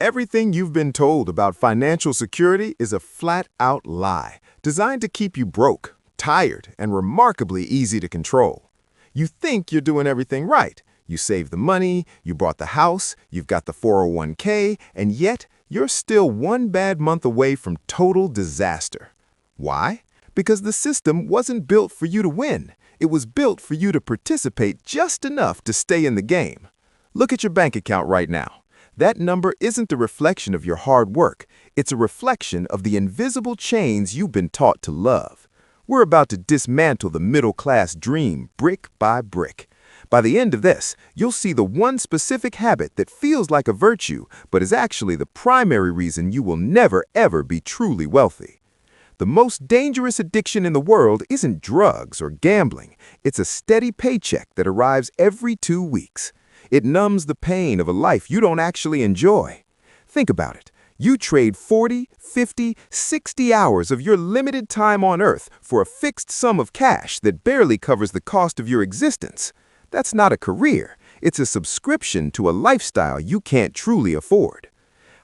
Everything you've been told about financial security is a flat-out lie, designed to keep you broke, tired, and remarkably easy to control. You think you're doing everything right. You save the money, you bought the house, you've got the 401k, and yet you're still one bad month away from total disaster. Why? Because the system wasn't built for you to win. It was built for you to participate just enough to stay in the game. Look at your bank account right now. That number isn't a reflection of your hard work. It's a reflection of the invisible chains you've been taught to love. We're about to dismantle the middle-class dream brick by brick. By the end of this, you'll see the one specific habit that feels like a virtue, but is actually the primary reason you will never, ever be truly wealthy. The most dangerous addiction in the world isn't drugs or gambling. It's a steady paycheck that arrives every 2 weeks. It numbs the pain of a life you don't actually enjoy. Think about it. You trade 40, 50, 60 hours of your limited time on Earth for a fixed sum of cash that barely covers the cost of your existence. That's not a career. It's a subscription to a lifestyle you can't truly afford.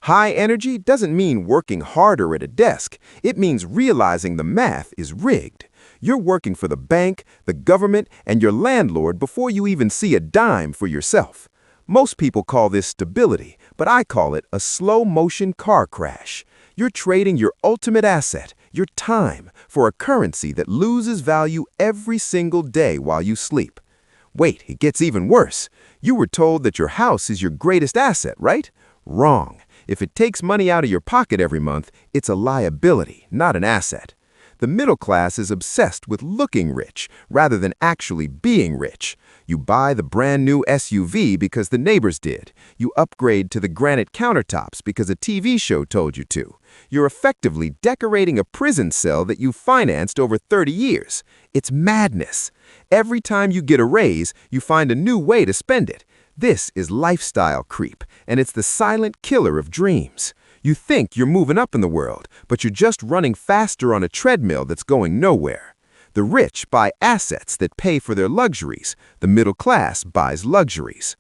High energy doesn't mean working harder at a desk. It means realizing the math is rigged. You're working for the bank, the government, and your landlord before you even see a dime for yourself. Most people call this stability, but I call it a slow-motion car crash. You're trading your ultimate asset, your time, for a currency that loses value every single day while you sleep. Wait, it gets even worse. You were told that your house is your greatest asset, right? Wrong. If it takes money out of your pocket every month, it's a liability, not an asset. The middle class is obsessed with looking rich rather than actually being rich. You buy the brand new SUV because the neighbors did. You upgrade to the granite countertops because a TV show told you to. You're effectively decorating a prison cell that you financed over 30 years. It's madness. Every time you get a raise, you find a new way to spend it. This is lifestyle creep, and it's the silent killer of dreams. You think you're moving up in the world, but you're just running faster on a treadmill that's going nowhere. The rich buy assets that pay for their luxuries. The middle class buys luxuries.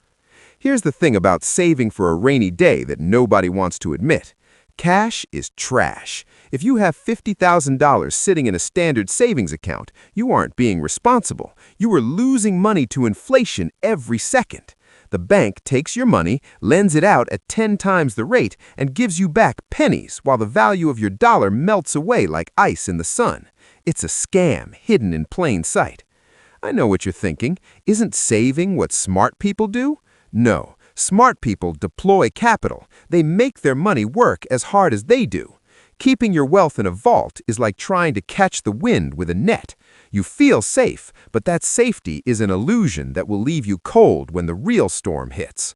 Here's the thing about saving for a rainy day that nobody wants to admit. Cash is trash. If you have $50,000 sitting in a standard savings account, you aren't being responsible. You are losing money to inflation every second. The bank takes your money, lends it out at 10 times the rate, and gives you back pennies while the value of your dollar melts away like ice in the sun. It's a scam hidden in plain sight. I know what you're thinking. Isn't saving what smart people do? No. Smart people deploy capital. They make their money work as hard as they do. Keeping your wealth in a vault is like trying to catch the wind with a net. You feel safe, but that safety is an illusion that will leave you cold when the real storm hits.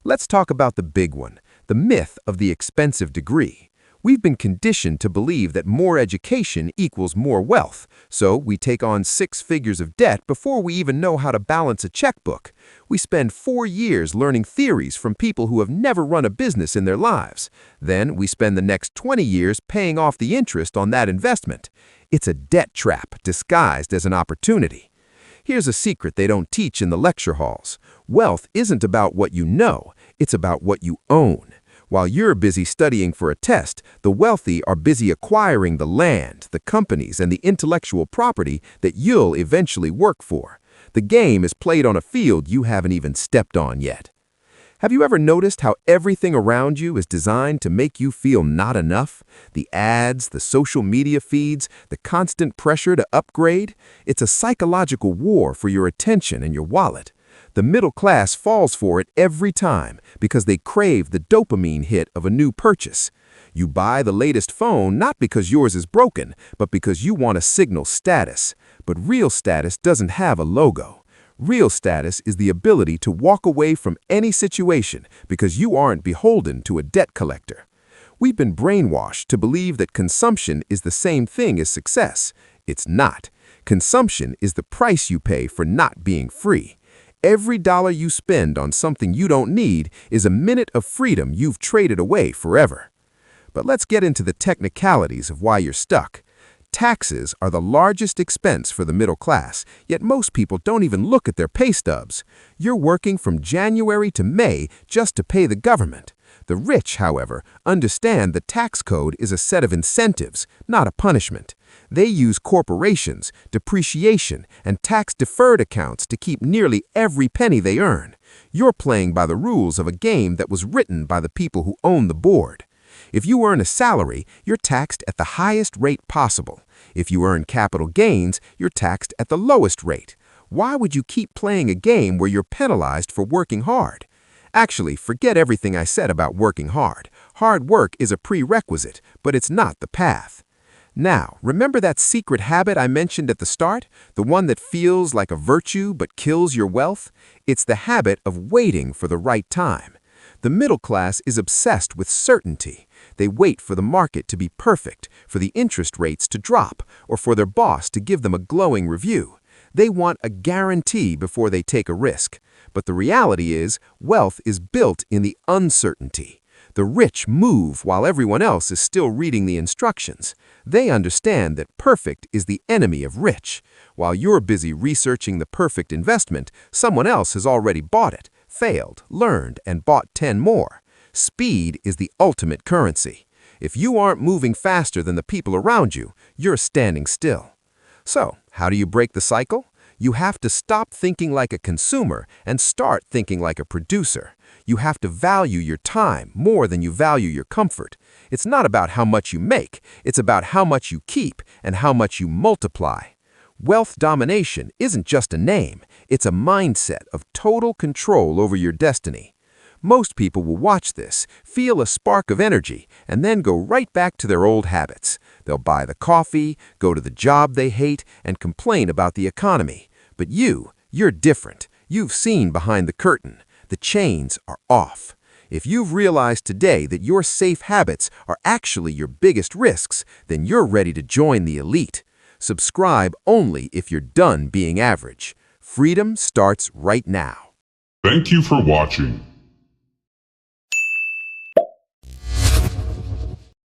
Let's talk about the big one, the myth of the expensive degree. We've been conditioned to believe that more education equals more wealth, so we take on 6 figures of debt before we even know how to balance a checkbook. We spend 4 years learning theories from people who have never run a business in their lives. Then we spend the next 20 years paying off the interest on that investment. It's a debt trap disguised as an opportunity. Here's a secret they don't teach in the lecture halls. Wealth isn't about what you know, it's about what you own. While you're busy studying for a test, the wealthy are busy acquiring the land, the companies, and the intellectual property that you'll eventually work for. The game is played on a field you haven't even stepped on yet. Have you ever noticed how everything around you is designed to make you feel not enough? The ads, the social media feeds, the constant pressure to upgrade? It's a psychological war for your attention and your wallet. The middle class falls for it every time because they crave the dopamine hit of a new purchase. You buy the latest phone not because yours is broken, but because you want to signal status. But real status doesn't have a logo. Real status is the ability to walk away from any situation because you aren't beholden to a debt collector. We've been brainwashed to believe that consumption is the same thing as success. It's not. Consumption is the price you pay for not being free. Every dollar you spend on something you don't need is a minute of freedom you've traded away forever. But let's get into the technicalities of why you're stuck. Taxes are the largest expense for the middle class, yet most people don't even look at their pay stubs. You're working from January to May just to pay the government. The The rich, however, understand the tax code is a set of incentives, not a punishment. They use corporations, depreciation, and tax-deferred accounts to keep nearly every penny they earn. You're playing by the rules of a game that was written by the people who own the board. If you earn a salary, you're taxed at the highest rate possible. If you earn capital gains, you're taxed at the lowest rate. Why would you keep playing a game where you're penalized for working hard? Actually, forget everything I said about working hard. Hard work is a prerequisite, but it's not the path. Now, remember that secret habit I mentioned at the start? The one that feels like a virtue but kills your wealth? It's the habit of waiting for the right time. The middle class is obsessed with certainty. They wait for the market to be perfect, for the interest rates to drop, or for their boss to give them a glowing review. They want a guarantee before they take a risk. But the reality is, wealth is built in the uncertainty. The rich move while everyone else is still reading the instructions. They understand that perfect is the enemy of rich. While you're busy researching the perfect investment, someone else has already bought it, failed, learned, and bought 10 more. Speed is the ultimate currency. If you aren't moving faster than the people around you, you're standing still. So, how do you break the cycle? You have to stop thinking like a consumer and start thinking like a producer. You have to value your time more than you value your comfort. It's not about how much you make, it's about how much you keep and how much you multiply. Wealth domination isn't just a name, it's a mindset of total control over your destiny. Most people will watch this, feel a spark of energy, and then go right back to their old habits. They'll buy the coffee, go to the job they hate, and complain about the economy. But you're different. You've seen behind the curtain. The chains are off. If you've realized today that your safe habits are actually your biggest risks, then you're ready to join the elite. Subscribe only if you're done being average. Freedom starts right now. Thank you for watching.